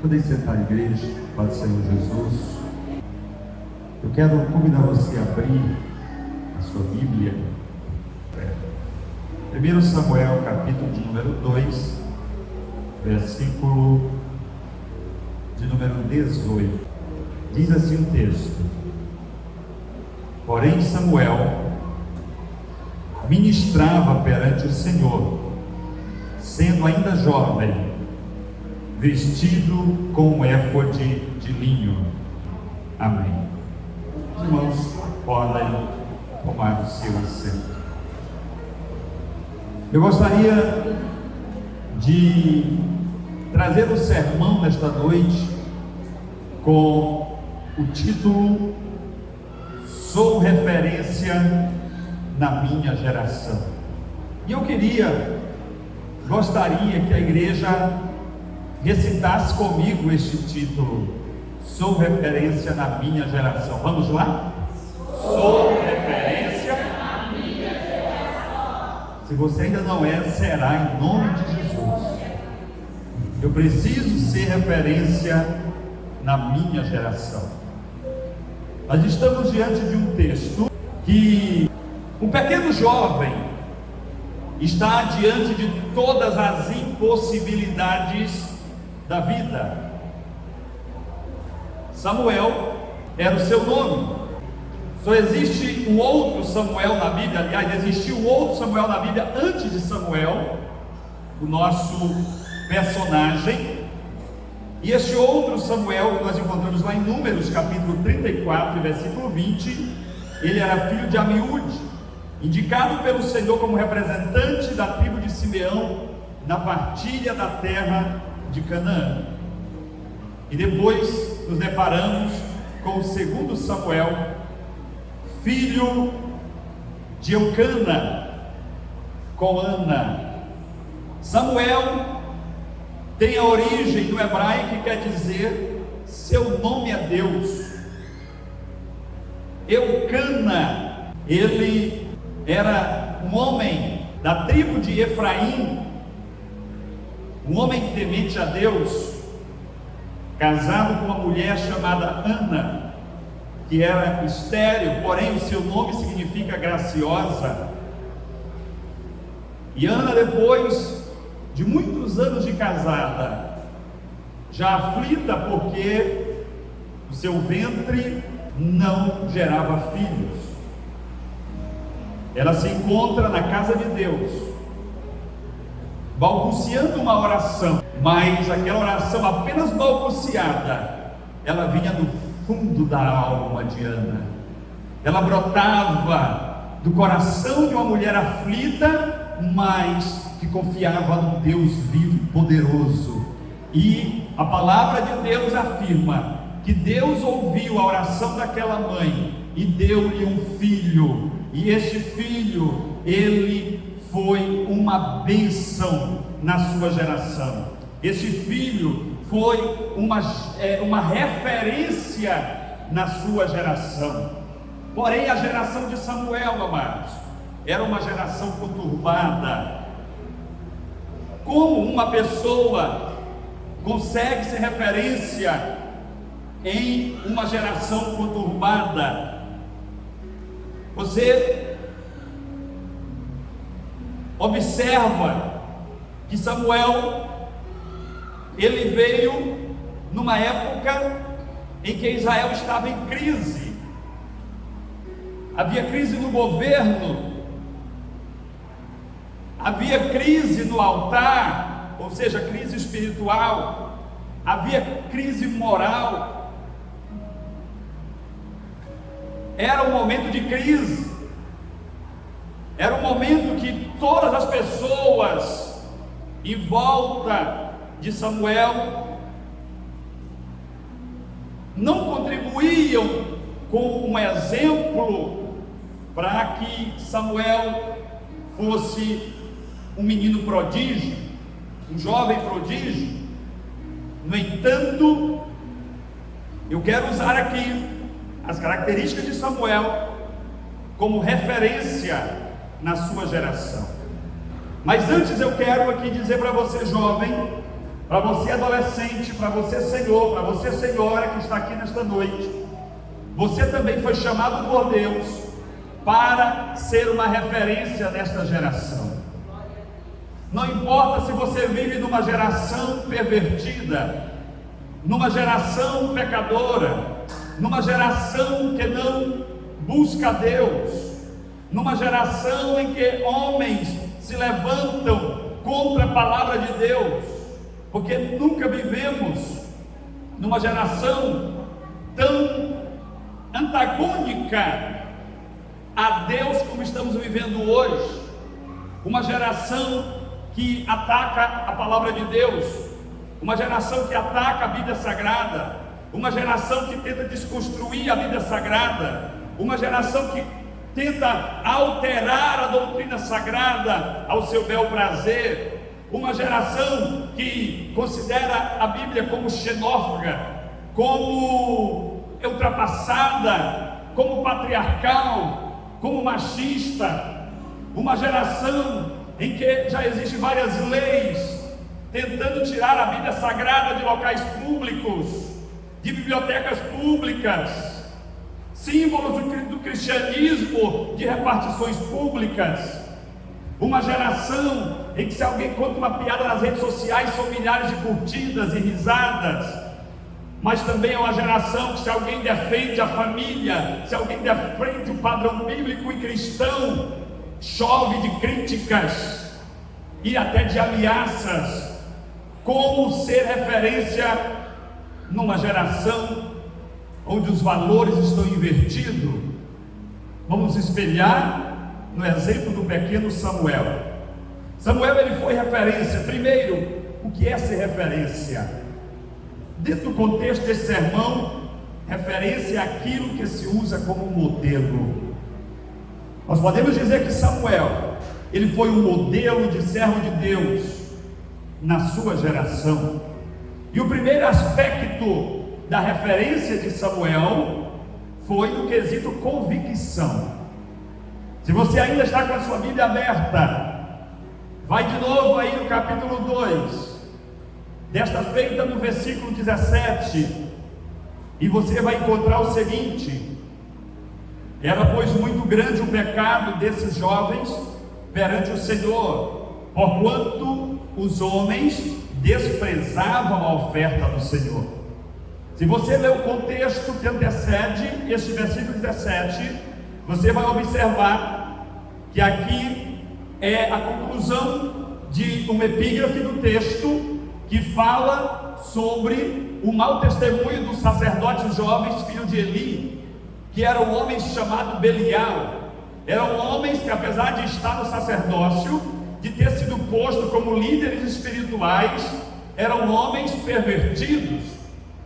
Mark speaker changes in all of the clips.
Speaker 1: Podem sentar, igreja, Pai do Senhor Jesus. Eu quero convidar você a abrir a sua Bíblia. 1 Samuel, capítulo de número 2, versículo de número 18. Diz assim o texto: Porém Samuel ministrava perante o Senhor, sendo ainda jovem, vestido com um éfode de linho. Amém. Os irmãos podem tomar o seu assento. Eu gostaria de trazer o sermão nesta noite com o título Sou referência na minha geração. E eu gostaria que a igreja recitasse comigo este título: Sou referência na minha geração. Vamos lá? Sou referência na minha geração. Se você ainda não é, será em nome de Jesus. Eu preciso ser referência na minha geração. Nós estamos diante de um texto que um pequeno jovem está diante de todas as impossibilidades da vida. Samuel era o seu nome. Só existe um outro Samuel na Bíblia. Aliás, existiu outro Samuel na Bíblia antes de Samuel, o nosso personagem. E este outro Samuel que nós encontramos lá em Números, capítulo 34, versículo 20, ele era filho de Amiúde, indicado pelo Senhor como representante da tribo de Simeão na partilha da terra de Canaã. E depois nos deparamos com o segundo Samuel, filho de Eucana, com Ana. Samuel tem a origem no hebraico que quer dizer seu nome é Deus. Eucana, ele era um homem da tribo de Efraim, um homem temente a Deus, casado com uma mulher chamada Ana, que era estéril, porém o seu nome significa graciosa. E Ana, depois de muitos anos de casada, já aflita porque o seu ventre não gerava filhos, ela se encontra na casa de Deus, balbuciando uma oração, mas aquela oração apenas balbuciada, ela vinha do fundo da alma de Ana, ela brotava do coração de uma mulher aflita, mas que confiava no Deus vivo e poderoso. E a palavra de Deus afirma que Deus ouviu a oração daquela mãe e deu-lhe um filho, e este filho, ele foi uma bênção na sua geração. Este filho foi uma referência na sua geração. Porém, a geração de Samuel, amados, era uma geração conturbada. Como uma pessoa consegue ser referência em uma geração conturbada? Você observa que Samuel, ele veio numa época em que Israel estava em crise. Havia crise no governo, havia crise no altar, ou seja, crise espiritual, havia crise moral. Era um momento de crise, era um momento que todas as pessoas em volta de Samuel não contribuíam com um exemplo para que Samuel fosse um menino prodígio, um jovem prodígio. No entanto, eu quero usar aqui as características de Samuel como referência na sua geração. Mas antes eu quero aqui dizer para você, jovem, para você adolescente, para você senhor, para você senhora que está aqui nesta noite, você também foi chamado por Deus para ser uma referência nesta geração. Não importa se você vive numa geração pervertida, numa geração pecadora, numa geração que não busca Deus, numa geração em que homens se levantam contra a palavra de Deus, porque nunca vivemos numa geração tão antagônica a Deus como estamos vivendo hoje. Uma geração que ataca a palavra de Deus, uma geração que ataca a Bíblia Sagrada, uma geração que tenta desconstruir a Bíblia Sagrada, uma geração que tenta alterar a doutrina sagrada ao seu bel prazer, uma geração que considera a Bíblia como xenófoba, como ultrapassada, como patriarcal, como machista, uma geração em que já existem várias leis tentando tirar a Bíblia Sagrada de locais públicos, de bibliotecas públicas, símbolos do cristianismo de repartições públicas. Uma geração em que se alguém conta uma piada nas redes sociais são milhares de curtidas e risadas. Mas também é uma geração que se alguém defende a família, se alguém defende o padrão bíblico e cristão, chove de críticas e até de ameaças. Como ser referência numa geração onde os valores estão invertidos? Vamos espelhar no exemplo do pequeno Samuel. Samuel, ele foi referência. Primeiro, o que é ser referência? Dentro do contexto desse sermão, referência é aquilo que se usa como modelo. Nós podemos dizer que Samuel, ele foi um modelo de servo de Deus na sua geração. E o primeiro aspecto da referência de Samuel foi no quesito convicção. Se você ainda está com a sua Bíblia aberta, vai de novo aí no capítulo 2, desta feita no versículo 17, e você vai encontrar o seguinte: era pois muito grande o pecado desses jovens perante o Senhor, porquanto os homens desprezavam a oferta do Senhor. Se você ler o contexto que antecede este versículo 17, você vai observar que aqui é a conclusão de uma epígrafe do texto que fala sobre o mau testemunho dos sacerdotes jovens, filho de Eli, que eram homens chamados Belial. Eram homens que, apesar de estar no sacerdócio, de ter sido posto como líderes espirituais, eram homens pervertidos,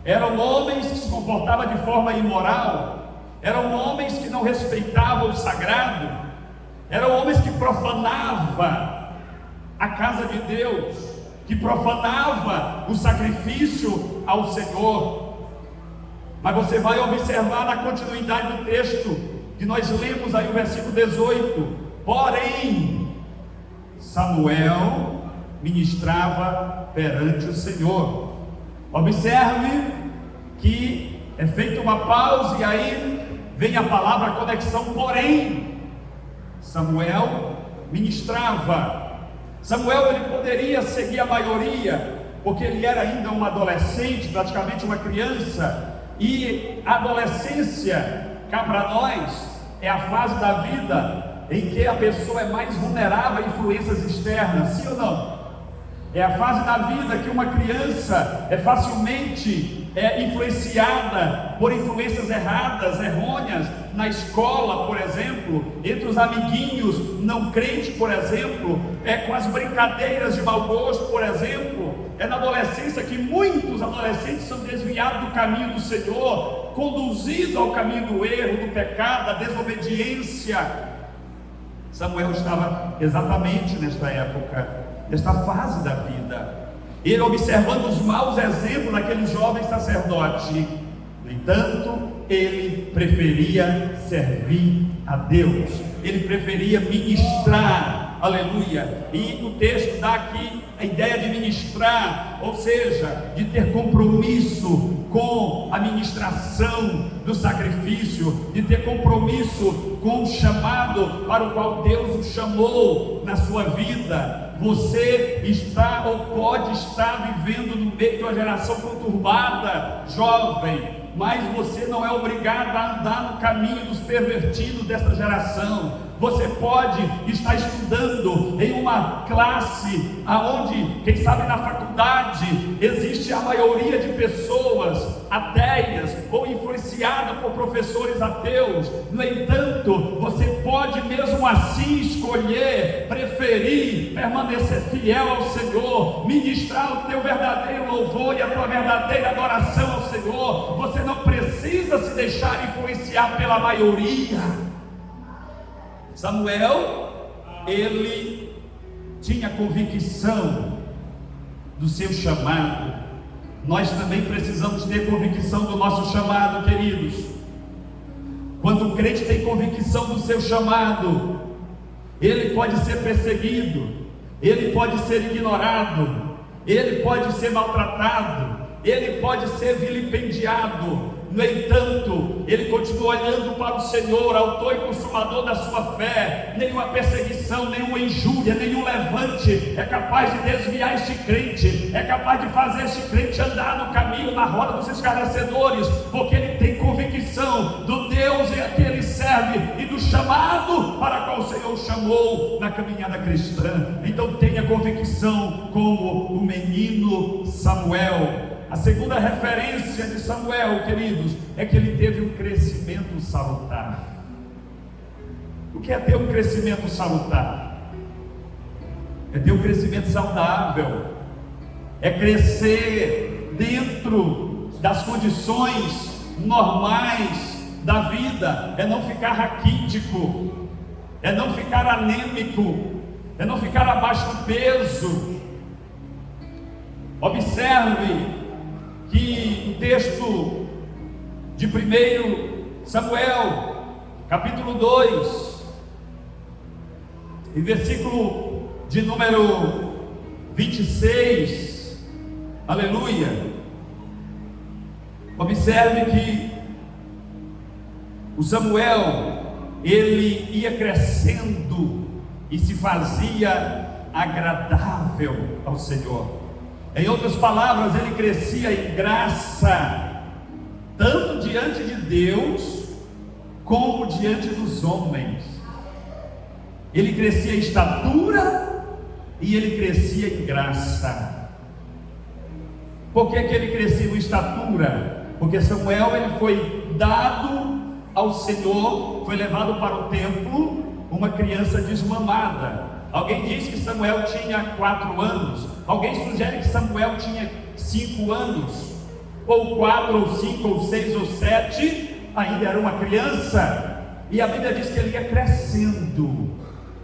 Speaker 1: eram homens que se comportavam de forma imoral, eram homens que não respeitavam o sagrado, eram homens que profanavam a casa de Deus, que profanava o sacrifício ao Senhor. Mas você vai observar na continuidade do texto, que nós lemos aí o versículo 18: porém, Samuel ministrava perante o Senhor. Observe que é feita uma pausa e aí vem a palavra conexão. Porém, Samuel ministrava. Samuel, ele poderia seguir a maioria, porque ele era ainda um adolescente, praticamente uma criança, e a adolescência, cá para nós, é a fase da vida em que a pessoa é mais vulnerável a influências externas, sim ou não? É a fase da vida que uma criança é facilmente influenciada por influências erradas, errôneas, na escola, por exemplo, entre os amiguinhos não crentes, por exemplo, com as brincadeiras de mau gosto, por exemplo. É na adolescência que muitos adolescentes são desviados do caminho do Senhor, conduzidos ao caminho do erro, do pecado, da desobediência. Samuel estava exatamente nesta época, nesta fase da vida, ele observando os maus exemplos daquele jovem sacerdote. No entanto, ele preferia servir a Deus, ele preferia ministrar aleluia. E o texto dá aqui a ideia de ministrar, ou seja, de ter compromisso com a ministração do sacrifício, de ter compromisso com o chamado para o qual Deus o chamou na sua vida. Você está ou pode estar vivendo no meio de uma geração conturbada, jovem, mas você não é obrigado a andar no caminho dos pervertidos dessa geração. Você pode estar estudando em uma classe aonde, quem sabe na faculdade, existe a maioria de pessoas ateias ou influenciadas por professores ateus. No entanto, você pode mesmo assim escolher, preferir permanecer fiel ao Senhor, ministrar o teu verdadeiro louvor e a tua verdadeira adoração ao Senhor. Você não precisa se deixar influenciar pela maioria. Samuel, ele tinha convicção do seu chamado. Nós também precisamos ter convicção do nosso chamado, queridos. Quando o crente tem convicção do seu chamado, ele pode ser perseguido, ele pode ser ignorado, ele pode ser maltratado, ele pode ser vilipendiado. No entanto, ele continua olhando para o Senhor, autor e consumador da sua fé. Nenhuma perseguição, nenhuma injúria, nenhum levante é capaz de desviar este crente, é capaz de fazer este crente andar no caminho, na roda dos escarnecedores, porque ele tem convicção do Deus a que ele serve e do chamado para qual o Senhor o chamou na caminhada cristã. Então tenha convicção como o menino Samuel. A segunda referência de Samuel, queridos, é que ele teve um crescimento salutar. O que é ter um crescimento salutar? É ter um crescimento saudável, é crescer dentro das condições normais da vida, é não ficar raquítico, é não ficar anêmico, é não ficar abaixo do peso. Observe que o texto de 1 Samuel, capítulo 2, e versículo de número 26, aleluia, observe que o Samuel, ele ia crescendo e se fazia agradável ao Senhor. Em outras palavras, ele crescia em graça, tanto diante de Deus, como diante dos homens. Ele crescia em estatura e ele crescia em graça. Por que que ele crescia em estatura? Porque Samuel, ele foi dado ao Senhor, foi levado para o templo, uma criança desmamada. Alguém diz que Samuel tinha 4 anos, alguém sugere que Samuel tinha 5 anos, ou 4, ou 5, ou 6, ou 7, ainda era uma criança, e a Bíblia diz que ele ia crescendo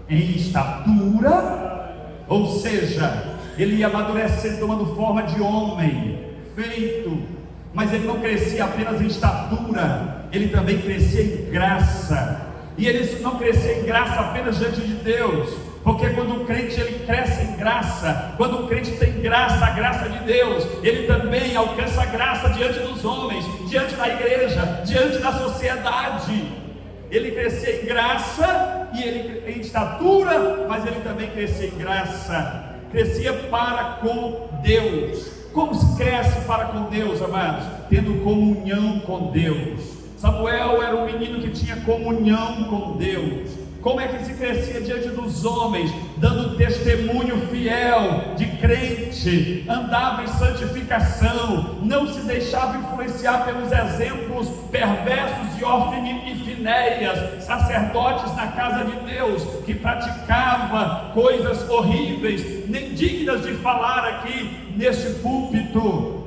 Speaker 1: em estatura, ou seja, ele ia amadurecendo, tomando forma de homem, feito, mas ele não crescia apenas em estatura, ele também crescia em graça, e ele não crescia em graça apenas diante de Deus, porque quando o crente ele cresce em graça, quando o crente tem graça, a graça de Deus, ele também alcança a graça diante dos homens, diante da igreja, diante da sociedade. Ele crescia em graça e ele em estatura, mas ele também crescia em graça, crescia para com Deus. Como se cresce para com Deus, amados? Tendo comunhão com Deus. Samuel era um menino que tinha comunhão com Deus. Como é que se crescia diante dos homens? Dando testemunho fiel de crente, andava em santificação, não se deixava influenciar pelos exemplos perversos de Ofni e Finéias, sacerdotes na casa de Deus, que praticava coisas horríveis, nem dignas de falar aqui neste púlpito.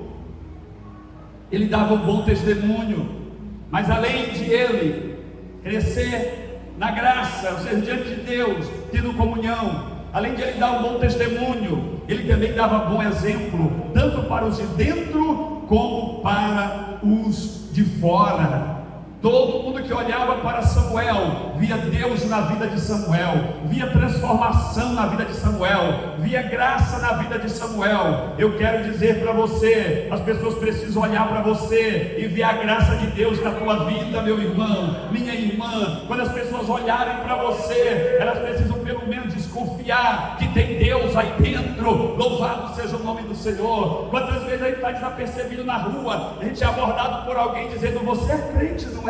Speaker 1: Ele dava um bom testemunho, mas além de ele crescer na graça, ou seja, diante de Deus, tendo comunhão, além de ele dar um bom testemunho, ele também dava bom exemplo, tanto para os de dentro, como para os de fora. Todo mundo que olhava para Samuel via Deus na vida de Samuel, via transformação na vida de Samuel, via graça na vida de Samuel. Eu quero dizer para você, as pessoas precisam olhar para você e ver a graça de Deus na tua vida, meu irmão, minha irmã. Quando as pessoas olharem para você, elas precisam pelo menos desconfiar que tem Deus aí dentro. Louvado seja o nome do Senhor. Quantas vezes a gente está desapercebido na rua, a gente é abordado por alguém dizendo: você é crente, não é?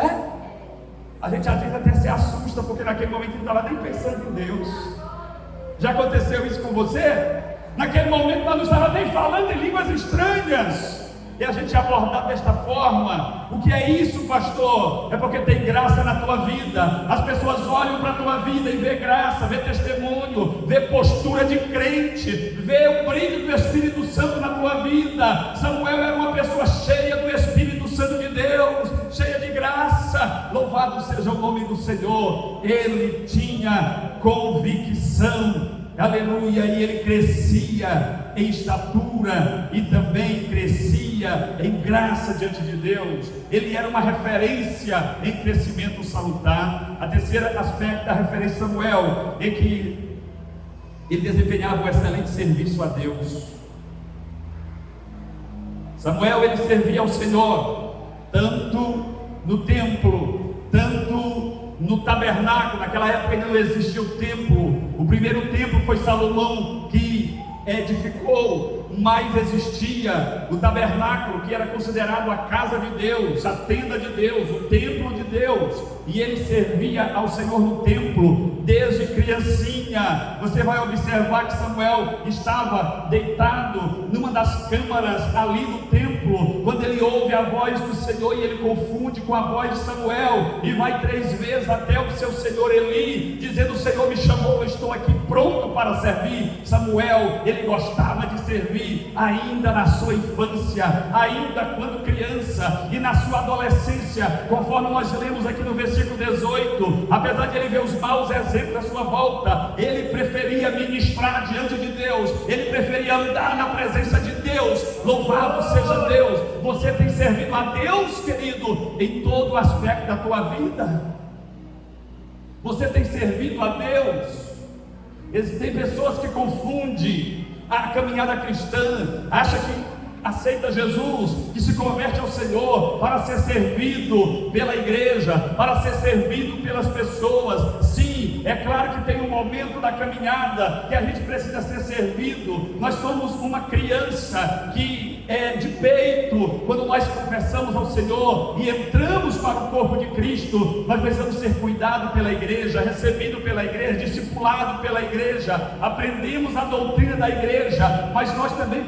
Speaker 1: A gente às vezes até se assusta, porque naquele momento não estava nem pensando em Deus. Já aconteceu isso com você? Naquele momento nós não estávamos nem falando em línguas estranhas, e a gente é abordado desta forma. O que é isso, pastor? É porque tem graça na tua vida. As pessoas olham para a tua vida e vê graça, vê testemunho, vê postura de crente, vê o brilho do Espírito Santo na tua vida. Samuel era uma pessoa cheia do Espírito Santo de Deus, cheia de graça. Louvado seja o nome do Senhor. Ele tinha convicção, aleluia, e ele crescia em estatura e também crescia em graça diante de Deus. Ele era uma referência em crescimento salutar. A terceira aspecto da referência de Samuel é que ele desempenhava um excelente serviço a Deus. Samuel, ele servia ao Senhor tanto no templo, tanto no tabernáculo. Naquela época ainda não existia o templo. O primeiro templo foi Salomão que edificou, mas existia o tabernáculo, que era considerado a casa de Deus, a tenda de Deus, o templo de Deus, e ele servia ao Senhor no templo desde criancinha. Você vai observar que Samuel estava deitado numa das câmaras ali no templo, quando ele ouve a voz do Senhor, e ele confunde com a voz de Samuel, e vai 3 vezes até o seu senhor Eli, dizendo: o Senhor me chamou, eu estou aqui pronto para servir. Samuel, ele gostava de servir ainda na sua infância, ainda quando criança, e na sua adolescência, conforme nós lemos aqui no versículo 18, apesar de ele ver os maus exemplos à sua volta, ele preferia ministrar diante de Deus, ele preferia andar na presença de Deus. Louvado seja Deus. Você tem servido a Deus, querido, em todo o aspecto da tua vida? Você tem servido a Deus? Existem pessoas que confundem a caminhada cristã, acha que aceita Jesus, que se converte ao Senhor para ser servido pela igreja, para ser servido pelas pessoas. Sim, é claro que tem um momento da caminhada que a gente precisa ser servido. Nós somos uma criança que é de peito. Quando nós confessamos ao Senhor e entramos para o corpo de Cristo, nós precisamos ser cuidados pela igreja, recebido pela igreja, discipulado pela igreja, aprendemos a doutrina da igreja, mas nós também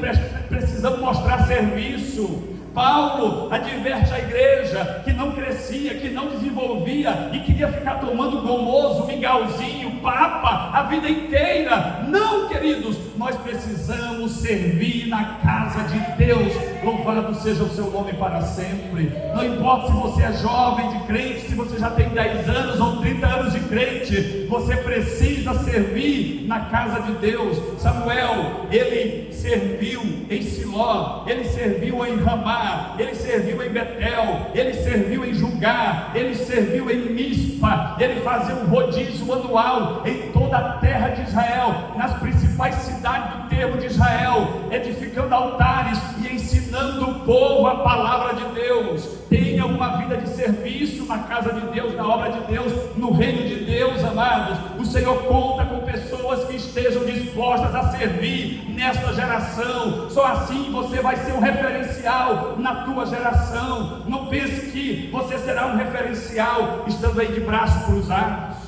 Speaker 1: precisamos mostrar serviço. Paulo adverte a igreja que não crescia, que não desenvolvia e queria ficar tomando gomoso, mingauzinho, papa a vida inteira. Não, queridos, nós precisamos servir na casa de Deus. Louvado seja o seu nome para sempre. Não importa se você é jovem de crente, se você já tem 10 anos ou 30 anos de crente, você precisa servir na casa de Deus. Samuel, ele serviu em Siló, ele serviu em Ramá, ele serviu em Betel, ele serviu em Julgar, ele serviu em Mispa. Ele fazia um rodízio anual em toda a terra de Israel, nas principais cidades do termo de Israel, edificando altares e ensinando o povo a palavra de Deus. Tenha uma vida de serviço na casa de Deus, na obra de Deus, no reino de Deus, amados. O Senhor conta com pessoas que estejam dispostas a servir nesta geração. Só assim você vai ser um referencial na tua geração. Não pense que você será um referencial estando aí de braços cruzados.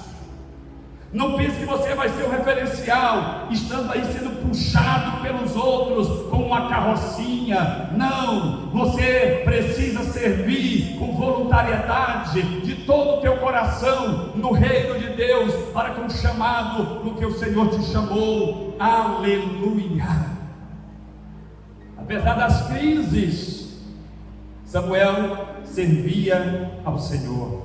Speaker 1: Não pense que você vai ser um referencial estando aí sendo puxado pelos outros com uma carrocinha. Não, você precisa servir com voluntariedade de todo o teu coração no reino de Deus, para que o chamado no que o Senhor te chamou. Aleluia. Apesar das crises, Samuel servia ao Senhor.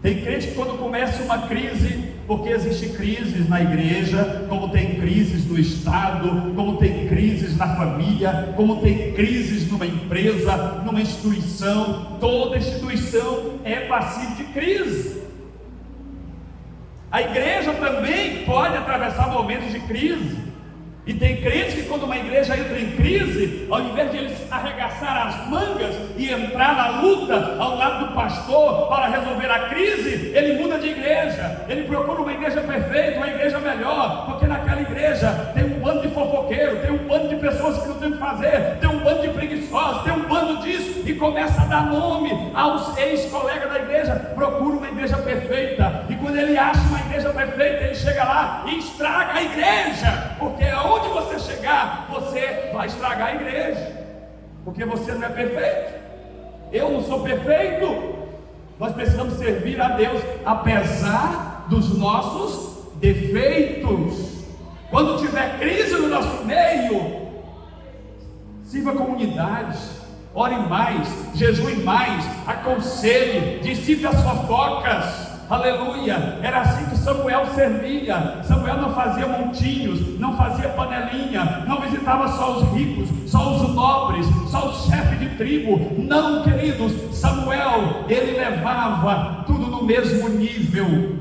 Speaker 1: Tem crente que quando começa uma crise, Porque existe crises na igreja, como tem crises no Estado, como tem crises na família, como tem crises numa empresa, numa instituição. Toda instituição é passível de crise. A igreja também pode atravessar momentos de crise. E tem crentes que quando uma igreja entra em crise, ao invés de eles arregaçar as mangas e entrar na luta ao lado do pastor para resolver a crise, ele muda de igreja, ele procura uma igreja perfeita, uma igreja melhor, porque naquela igreja tem um bando de fofoqueiros, tem um bando de pessoas que não tem o que fazer, tem um bando de preguiçosos, tem um bando disso, e começa a dar nome aos ex-colegas da igreja. Procura uma igreja perfeita, e quando ele acha uma igreja perfeita, ele chega lá e estraga a igreja, porque onde você chegar, você vai estragar a igreja, porque você não é perfeito. Eu não sou perfeito. Nós precisamos servir a Deus apesar dos nossos defeitos. Quando tiver crise no nosso meio, sirva a comunidade, ore mais, jejue mais, aconselhe, dissipe as fofocas. Aleluia, era assim que Samuel servia. Samuel não fazia montinhos, não fazia panelinha, não visitava só os ricos, só os nobres, só os chefes de tribo. Não, queridos, Samuel, ele levava tudo no mesmo nível.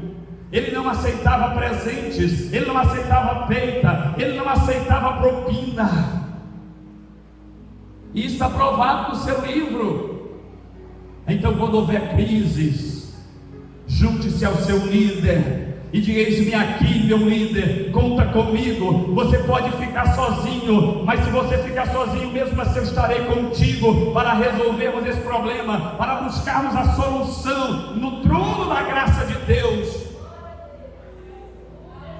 Speaker 1: Ele não aceitava presentes, ele não aceitava peita, ele não aceitava propina. Isso está provado no seu livro. Então, quando houver crises, junte-se ao seu líder e diga: eis-me aqui, meu líder, conta comigo. Você pode ficar sozinho, mas se você ficar sozinho, mesmo assim eu estarei contigo para resolvermos esse problema, para buscarmos a solução no trono da graça de Deus.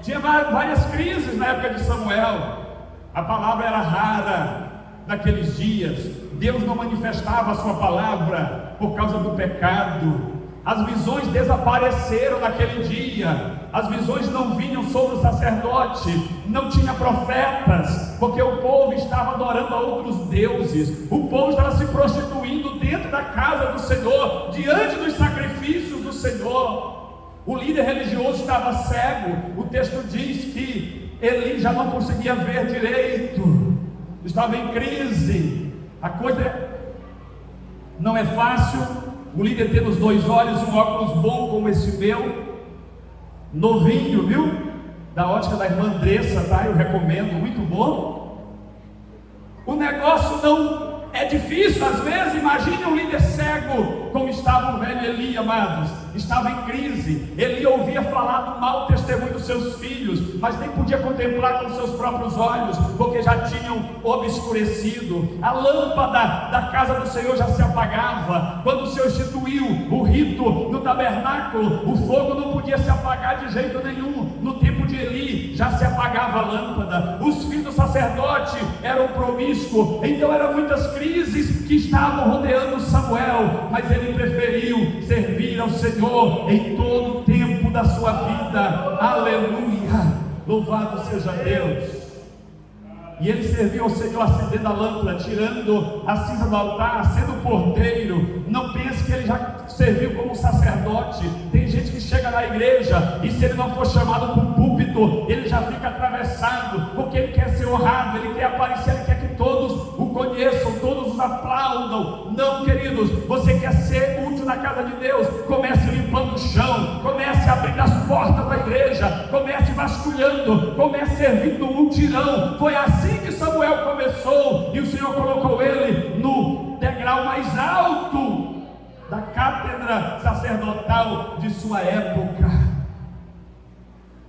Speaker 1: Tinha várias crises na época de Samuel. A palavra era rara naqueles dias. Deus não manifestava a sua palavra por causa do pecado. As visões desapareceram naquele dia. As visões não vinham sobre o sacerdote. Não tinha profetas, porque o povo estava adorando a outros deuses. O povo estava se prostituindo dentro da casa do Senhor, diante dos sacrifícios do Senhor. O líder religioso estava cego. O texto diz que Eli já não conseguia ver direito, estava em crise. A coisa não é fácil. O líder ter os dois olhos, um óculos bom como esse meu, novinho, viu? Da ótica da irmã Andressa, tá? Eu recomendo, muito bom. O negócio não é difícil às vezes. Imagine um líder cego, como estava o velho Eli, amados. Estava em crise. Eli ouvia falar do mau testemunho dos seus filhos, mas nem podia contemplar com seus próprios olhos, porque já tinham obscurecido. A lâmpada da casa do Senhor já se apagava. Quando o Senhor instituiu o rito no tabernáculo, o fogo não podia se apagar de jeito nenhum. No tempo de Eli já se apagava a lâmpada. Os filhos do sacerdote eram promíscuos. Então eram muitas crises que estavam rodeando Samuel, mas ele preferiu servir ao Senhor em todo o tempo da sua vida. Aleluia, louvado seja Deus. E ele serviu ao Senhor acendendo a lâmpada, tirando a cinza do altar, sendo porteiro. Não pense que ele já serviu como sacerdote. Tem gente que chega na igreja e se ele não for chamado para o púlpito, ele já fica atravessado, porque ele quer ser honrado, ele quer aparecer, ele quer que todos o conheçam, todos os aplaudam. Não, queridos, você quer ser útil na casa de Deus, comece limpando o chão, comece abrindo as portas da igreja, comece vasculhando, comece servindo um mutirão. Foi assim que Samuel começou, e o Senhor colocou ele no degrau mais alto da cátedra sacerdotal de sua época.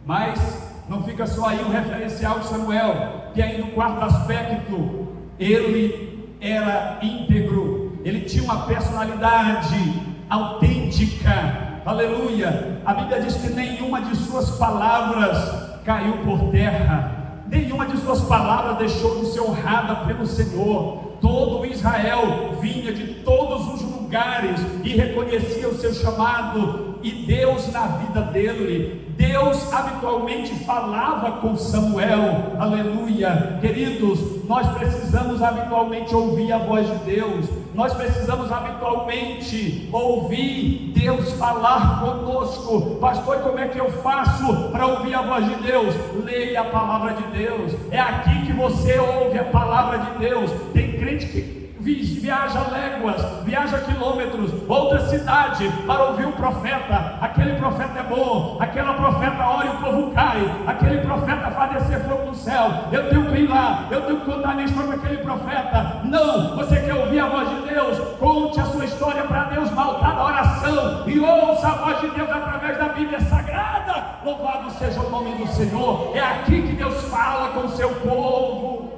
Speaker 1: Mas não fica só aí um referencial de Samuel, que ainda o quarto aspecto, ele era íntegro, ele tinha uma personalidade autêntica. Aleluia. A Bíblia diz que nenhuma de suas palavras caiu por terra, nenhuma de suas palavras deixou de ser honrada pelo Senhor. Todo Israel vinha de todos os lugares e reconhecia o seu chamado, e Deus na vida dele, Deus habitualmente falava com Samuel, aleluia. Queridos, nós precisamos habitualmente ouvir a voz de Deus, nós precisamos habitualmente ouvir Deus falar conosco. Pastor, como é que eu faço para ouvir a voz de Deus? Leia a palavra de Deus, é aqui que você ouve a palavra de Deus. Tem crente que viaja léguas, viaja quilômetros, outra cidade, para ouvir um profeta. Aquele profeta é bom, aquela profeta ora e o povo cai, aquele profeta faz descer fogo do céu, eu tenho que ir lá, eu tenho que contar minha história para aquele profeta. Não, você quer ouvir a voz de Deus? Conte a sua história para Deus, malta da oração, e ouça a voz de Deus através da Bíblia Sagrada. Louvado seja o nome do Senhor. É aqui que Deus fala com o seu povo.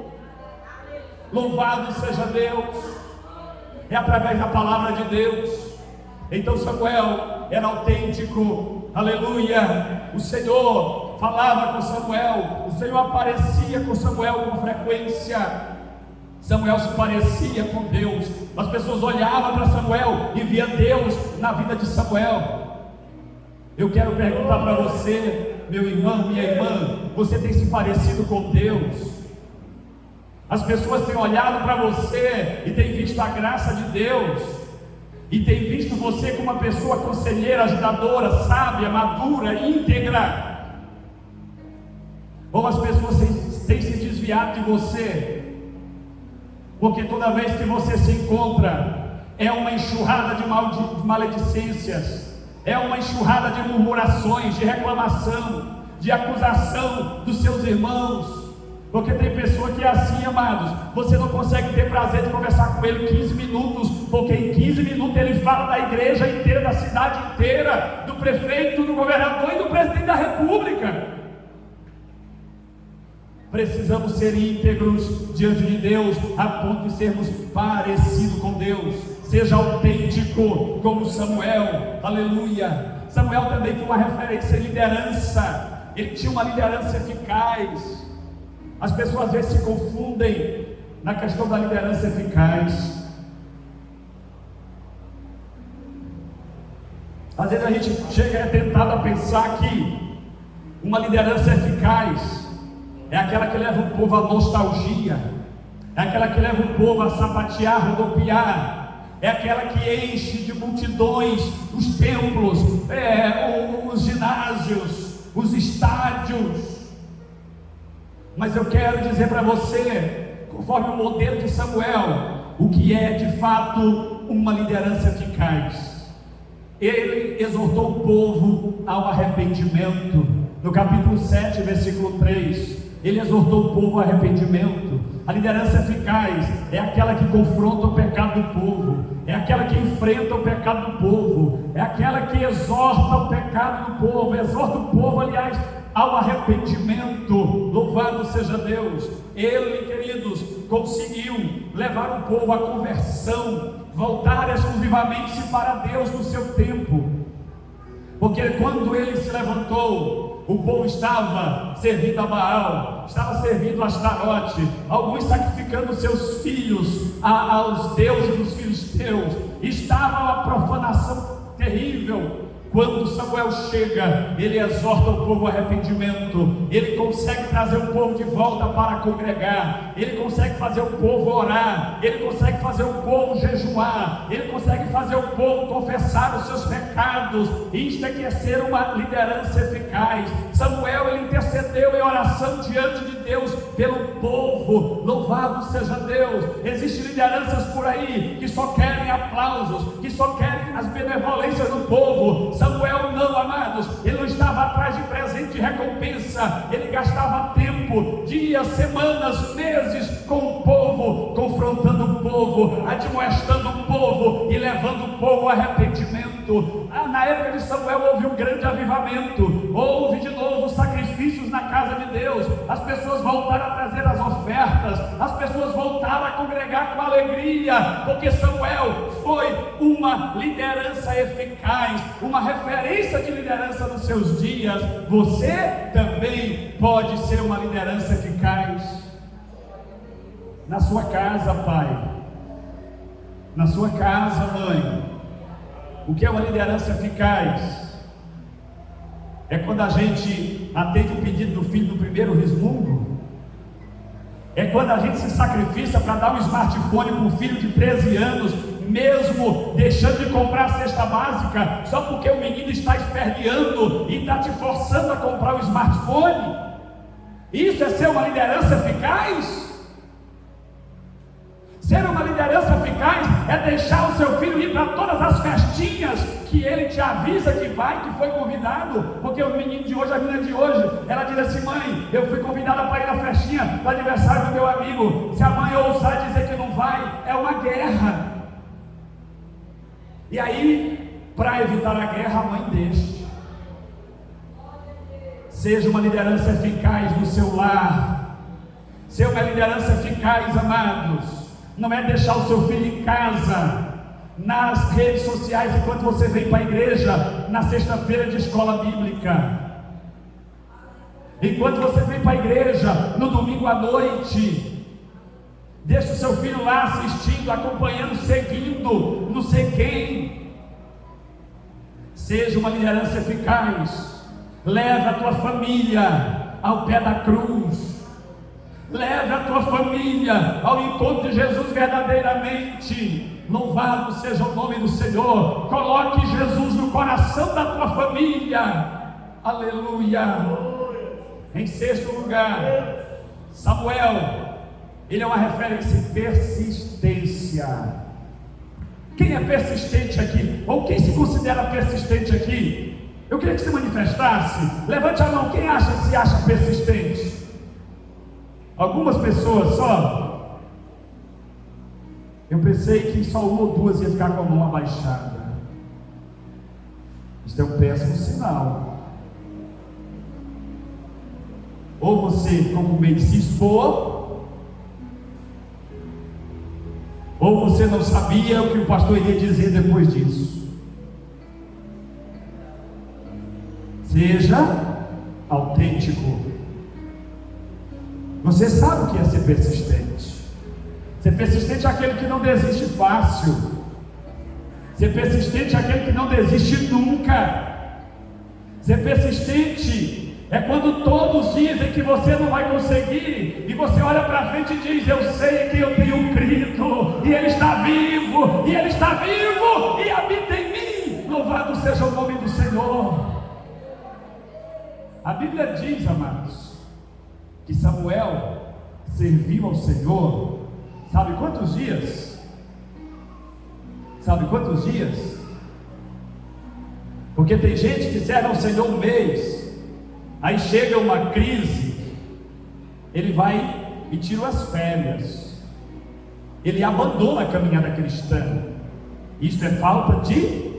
Speaker 1: Louvado seja Deus, é através da palavra de Deus. Então Samuel era autêntico, aleluia. O Senhor falava com Samuel, o Senhor aparecia com Samuel com frequência. Samuel se parecia com Deus, as pessoas olhavam para Samuel e via Deus na vida de Samuel. Eu quero perguntar para você, meu irmão, minha irmã, você tem se parecido com Deus? As pessoas têm olhado para você e têm visto a graça de Deus, e têm visto você como uma pessoa conselheira, ajudadora, sábia, madura, íntegra. Ou as pessoas têm se desviado de você, porque toda vez que você se encontra, é uma enxurrada de maledicências, é uma enxurrada de murmurações, de reclamação, de acusação dos seus irmãos. Porque tem pessoa que é assim, amados, você não consegue ter prazer de conversar com ele 15 minutos, porque em 15 minutos ele fala da igreja inteira, da cidade inteira, do prefeito, do governador e do presidente da república. Precisamos ser íntegros diante de Deus, a ponto de sermos parecidos com Deus. Seja autêntico como Samuel, aleluia. Samuel também foi uma referência de liderança, ele tinha uma liderança eficaz. As pessoas às vezes se confundem na questão da liderança eficaz. Às vezes a gente chega tentado a pensar que uma liderança eficaz é aquela que leva o povo à nostalgia, é aquela que leva o povo a sapatear, rodopiar, é aquela que enche de multidões os templos, os ginásios, os estádios. Mas eu quero dizer para você, conforme o modelo de Samuel, o que é de fato uma liderança eficaz. Ele exortou o povo ao arrependimento. No capítulo 7, versículo 3, ele exortou o povo ao arrependimento. A liderança eficaz é aquela que confronta o pecado do povo, é aquela que enfrenta o pecado do povo, é aquela que exorta o pecado do povo, exorta o povo, aliás, ao arrependimento. Louvado seja Deus. Ele, queridos, conseguiu levar o povo à conversão, voltar exclusivamente para Deus no seu tempo, porque quando ele se levantou, o povo estava servindo a Baal, estava servindo a Astarote, alguns sacrificando seus filhos aos deuses dos filisteus. Estava uma profanação terrível. Quando Samuel chega, ele exorta o povo ao arrependimento, ele consegue trazer o povo de volta para congregar, ele consegue fazer o povo orar, ele consegue fazer o povo jejuar, ele consegue fazer o povo confessar os seus pecados. Isto é que é ser uma liderança eficaz. Samuel, ele intercedeu em oração diante de Deus pelo povo. Louvado seja Deus. Existem lideranças por aí que só querem aplausos, que só querem as benevolências do povo. Samuel não, amados, ele não estava atrás de presente de recompensa, ele gastava tempo, dias, semanas, meses com o povo, confrontando o povo, admoestando o povo e levando o povo ao arrependimento. Na época de Samuel houve um grande avivamento, houve de novo sacrifícios na casa de Deus, as pessoas voltaram a trazer as ofertas, as pessoas voltaram a congregar com alegria, porque Samuel foi uma liderança eficaz, uma referência de liderança nos seus dias. Você também pode ser uma liderança eficaz na sua casa, pai, na sua casa, mãe. O que é uma liderança eficaz? É quando a gente atende o pedido do filho do primeiro resmungo. É quando a gente se sacrifica para dar um smartphone para um filho de 13 anos, mesmo deixando de comprar a cesta básica, só porque o menino está esperneando e está te forçando a comprar o smartphone. Isso é ser uma liderança eficaz? Ser uma liderança eficaz é deixar o seu filho ir para todas as festinhas que ele te avisa que vai, que foi convidado. Porque o menino de hoje, a menina de hoje, ela diz assim: mãe, eu fui convidada para ir na festinha do aniversário do meu amigo. Se a mãe ousar dizer que não vai, é uma guerra. E aí, para evitar a guerra, a mãe deixa. Seja uma liderança eficaz no seu lar. Ser uma liderança eficaz, amados, não é deixar o seu filho em casa, nas redes sociais, enquanto você vem para a igreja na sexta-feira de escola bíblica, enquanto você vem para a igreja no domingo à noite. Deixa o seu filho lá assistindo, acompanhando, seguindo, não sei quem. Seja uma liderança eficaz. Leve a tua família ao pé da cruz. Leve a tua família ao encontro de Jesus verdadeiramente. Louvado seja o nome do Senhor. Coloque Jesus no coração da tua família. Aleluia. Em sexto lugar, Samuel, ele é uma referência em persistência. Quem é persistente aqui? Ou quem se considera persistente aqui? Eu queria que se manifestasse. Levante a mão, quem se acha persistente? Algumas pessoas só. Eu pensei que só uma ou duas ia ficar com a mão abaixada. Isso é um péssimo sinal. Ou você ficou com medo de se expor, ou você não sabia o que o pastor iria dizer depois disso. Seja autêntico. Você sabe o que é ser persistente. Ser persistente é aquele que não desiste fácil. Ser persistente é aquele que não desiste nunca. Ser persistente é quando todos dizem que você não vai conseguir, e você olha para frente e diz: eu sei que eu tenho crido, e Ele está vivo, e Ele está vivo, e habita em mim. Louvado seja o nome do Senhor. A Bíblia diz, amados, que Samuel serviu ao Senhor, sabe quantos dias? Sabe quantos dias? Porque tem gente que serve ao Senhor um mês, aí chega uma crise, ele vai e tira as férias, ele abandona a caminhada cristã. Isto é falta de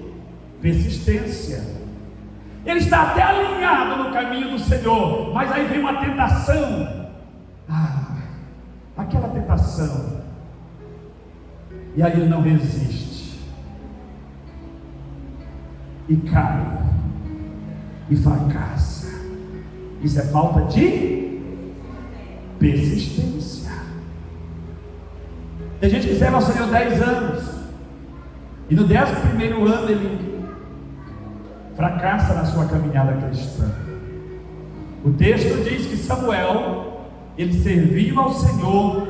Speaker 1: persistência. Ele está até alinhado no caminho do Senhor, mas aí vem uma tentação, aquela tentação, e aí ele não resiste, e cai, e fracassa. Isso é falta de persistência. Tem gente que serve ao Senhor 10 anos, e no 11º ano ele fracassa na sua caminhada cristã. O texto diz que Samuel, ele serviu ao Senhor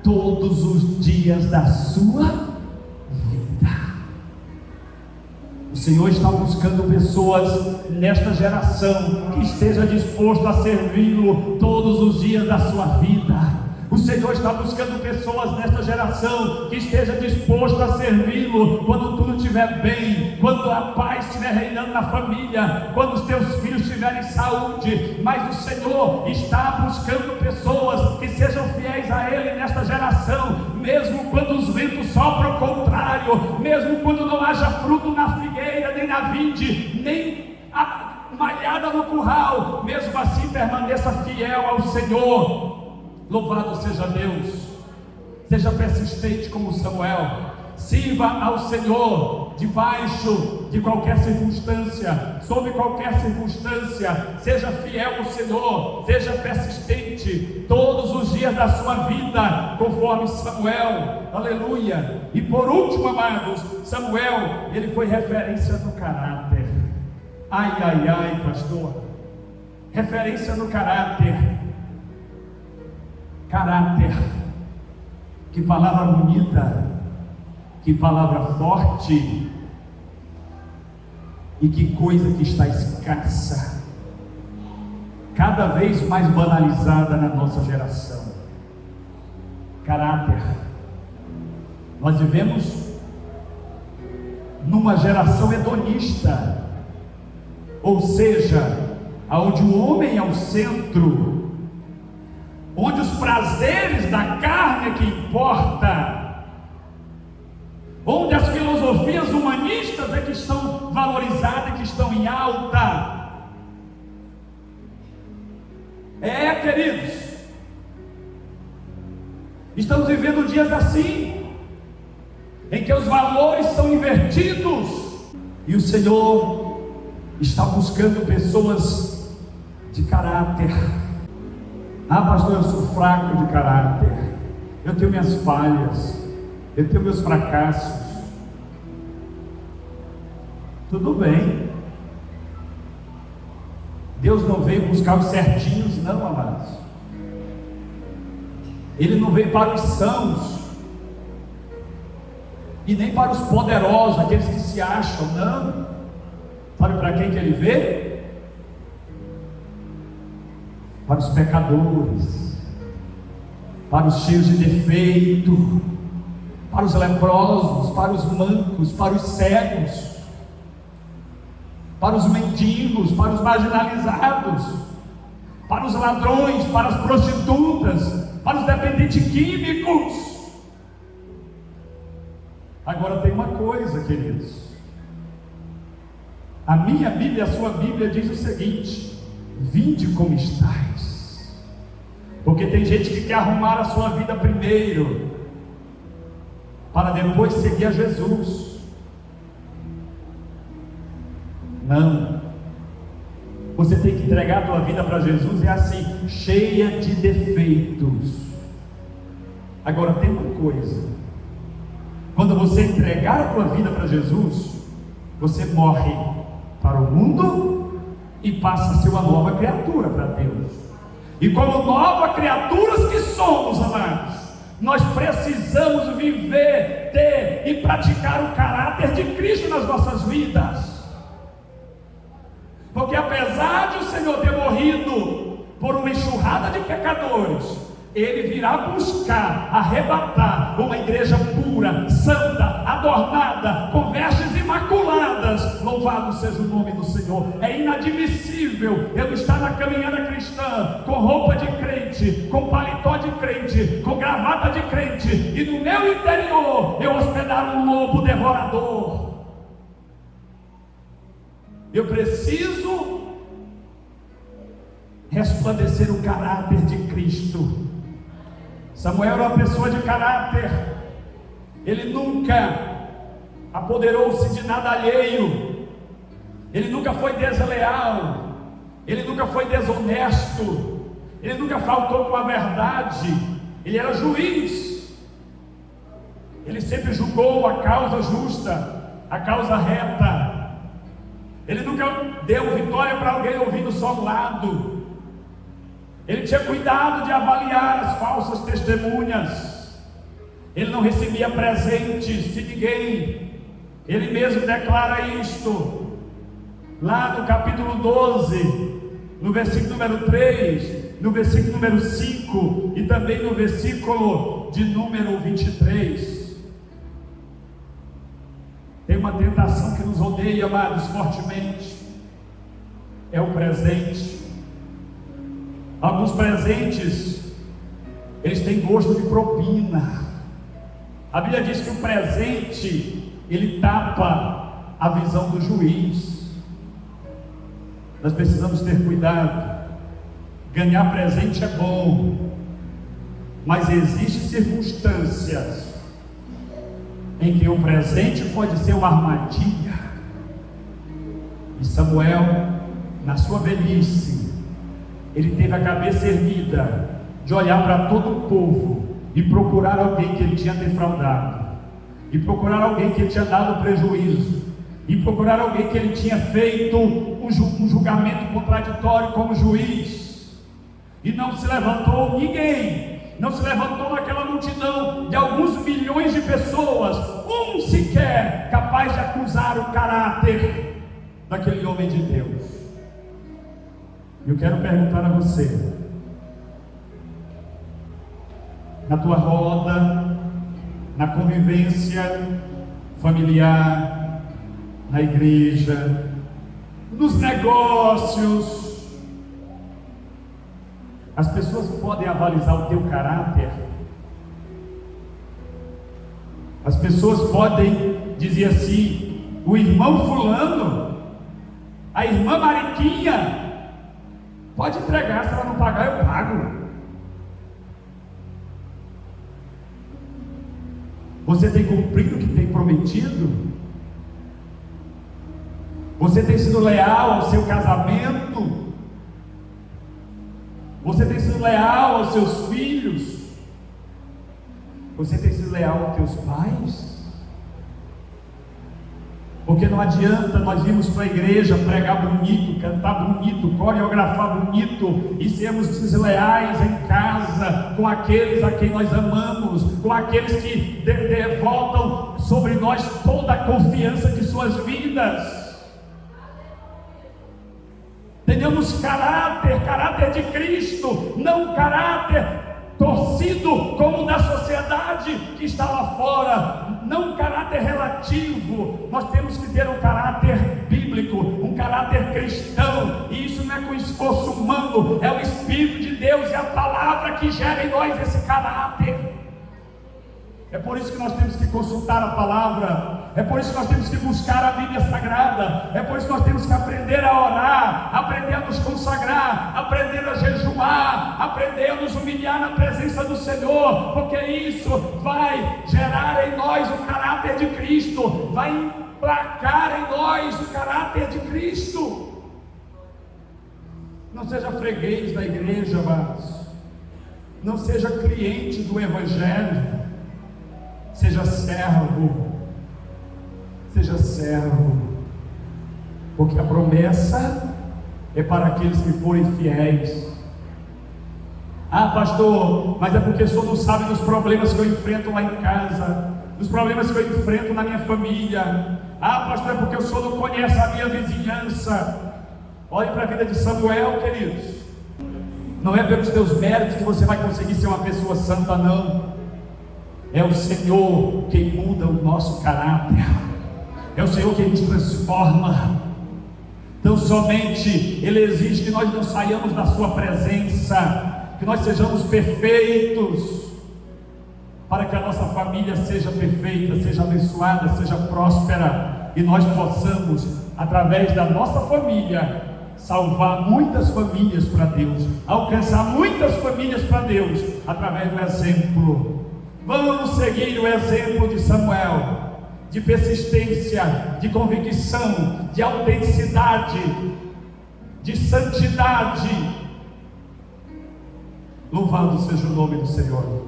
Speaker 1: todos os dias da sua vida. O Senhor está buscando pessoas nesta geração que esteja disposto a servi-lo todos os dias da sua vida. O Senhor está buscando pessoas nesta geração que esteja disposto a servi-lo quando tudo estiver bem, quando a paz estiver reinando na família, quando os teus filhos tiverem saúde. Mas o Senhor está buscando pessoas que sejam fiéis a Ele nesta geração, mesmo quando os ventos sopram contrário, mesmo quando não haja fruto na figueira, nem na vide, nem a malhada no curral, mesmo assim permaneça fiel ao Senhor. Louvado seja Deus. Seja persistente como Samuel. Sirva ao Senhor debaixo de qualquer circunstância, sob qualquer circunstância. Seja fiel ao Senhor, seja persistente todos os dias da sua vida, conforme Samuel. Aleluia. E por último, amados, Samuel, ele foi referência do caráter. Ai, ai, ai, pastor. Referência no caráter. Caráter. Que palavra bonita. Que palavra forte. E que coisa que está escassa. Cada vez mais banalizada na nossa geração. Caráter. Nós vivemos numa geração hedonista, ou seja, onde o homem é o centro, onde os prazeres da carne é que importa, onde as filosofias humanistas é que estão valorizadas, que estão em alta. Queridos, estamos vivendo dias assim, em que os valores são invertidos, e o Senhor está buscando pessoas de caráter. Ah, pastor, eu sou fraco de caráter, eu tenho minhas falhas, eu tenho meus fracassos. Tudo bem. Deus não veio buscar os certinhos, não, amados. Ele não veio para os sãos, e nem para os poderosos, aqueles que se acham, não. Sabe para quem que ele veio? Para os pecadores, para os cheios de defeito, para os leprosos, para os mancos, para os cegos, para os mendigos, para os marginalizados, para os ladrões, para as prostitutas, para os dependentes químicos. Agora tem uma coisa, queridos. A minha Bíblia, a sua Bíblia diz o seguinte: vinde como estáis. Porque tem gente que quer arrumar a sua vida primeiro, para depois seguir a Jesus. Não. Você tem que entregar a tua vida para Jesus, é assim, cheia de defeitos. Agora tem uma coisa: quando você entregar a tua vida para Jesus, você morre para o mundo e passa a ser uma nova criatura para Deus. E como nova criaturas que somos, amados, nós precisamos viver, ter e praticar o caráter de Cristo nas nossas vidas. Porque apesar de o Senhor ter morrido por uma enxurrada de pecadores, Ele virá buscar, arrebatar uma igreja pura, santa, adornada, com vestes imaculadas. Louvado seja o nome do Senhor. É inadmissível eu estar na caminhada cristã, com roupa de crente, com paletó de crente, com gravata de crente, e no meu interior eu hospedar um lobo devorador. Eu preciso resplandecer o caráter de Cristo. Samuel era uma pessoa de caráter. Ele nunca apoderou-se de nada alheio. Ele nunca foi desleal. Ele nunca foi desonesto. Ele nunca faltou com a verdade. Ele era juiz. Ele sempre julgou a causa justa, a causa reta. Ele nunca deu vitória para alguém ouvindo só um lado. Ele tinha cuidado de avaliar as falsas testemunhas. Ele não recebia presentes de ninguém. Ele mesmo declara isto lá no capítulo 12, no versículo número 3, no versículo número 5 e também no versículo de número 23. Tem uma tentação que nos odeia, amados, fortemente. É o presente. Alguns presentes, eles têm gosto de propina. A Bíblia diz que o presente, ele tapa a visão do juiz. Nós precisamos ter cuidado. Ganhar presente é bom, mas existem circunstâncias em que o presente pode ser uma armadilha. E Samuel, na sua velhice, ele teve a cabeça erguida de olhar para todo o povo e procurar alguém que ele tinha defraudado, e procurar alguém que ele tinha dado prejuízo, e procurar alguém que ele tinha feito um julgamento contraditório como juiz, e não se levantou ninguém, não se levantou naquela multidão de alguns milhões de pessoas, um sequer capaz de acusar o caráter daquele homem de Deus. E eu quero perguntar a você, na tua roda, na convivência familiar, na igreja, nos negócios, as pessoas podem avalizar o teu caráter. As pessoas podem dizer assim: o irmão fulano, a irmã Mariquinha, pode entregar, se ela não pagar eu pago. Você tem cumprido o que tem prometido? Você tem sido leal ao seu casamento? Você tem sido leal aos seus filhos? Você tem sido leal aos teus pais? Porque não adianta nós irmos para a igreja pregar bonito, cantar bonito, coreografar bonito e sermos desleais em casa com aqueles a quem nós amamos, com aqueles que devotam sobre nós toda a confiança de suas vidas. Tenhamos caráter de Cristo, não caráter torcido como o da sociedade que está lá fora, não caráter relativo. Nós temos que ter um caráter bíblico, um caráter cristão, e isso não é com esforço humano, é o Espírito de Deus, é a palavra que gera em nós esse caráter. É por isso que nós temos que consultar a palavra, é por isso que nós temos que buscar a Bíblia Sagrada, é por isso que nós temos que aprender a orar, aprender a nos consagrar, aprender a jejuar, aprender a nos humilhar na presença do Senhor, porque isso vai gerar em nós o caráter de Cristo, vai emplacar em nós o caráter de Cristo. Não seja freguês da igreja, amados, não seja cliente do Evangelho, seja servo, porque a promessa é para aqueles que forem fiéis. Ah, pastor, mas é porque o senhor não sabe dos problemas que eu enfrento lá em casa, dos problemas que eu enfrento na minha família. Ah, pastor, é porque o senhor não conhece a minha vizinhança. Olhe para a vida de Samuel, queridos. Não é pelos teus méritos que você vai conseguir ser uma pessoa santa, não. É o Senhor quem muda o nosso caráter, é o Senhor quem nos transforma. Então somente Ele exige que nós não saiamos da sua presença, que nós sejamos perfeitos, para que a nossa família seja perfeita, seja abençoada, seja próspera, e nós possamos, através da nossa família, salvar muitas famílias para Deus, alcançar muitas famílias para Deus, através do exemplo. Vamos seguir o exemplo de Samuel, de persistência, de convicção, de autenticidade, de santidade. Louvado seja o nome do Senhor.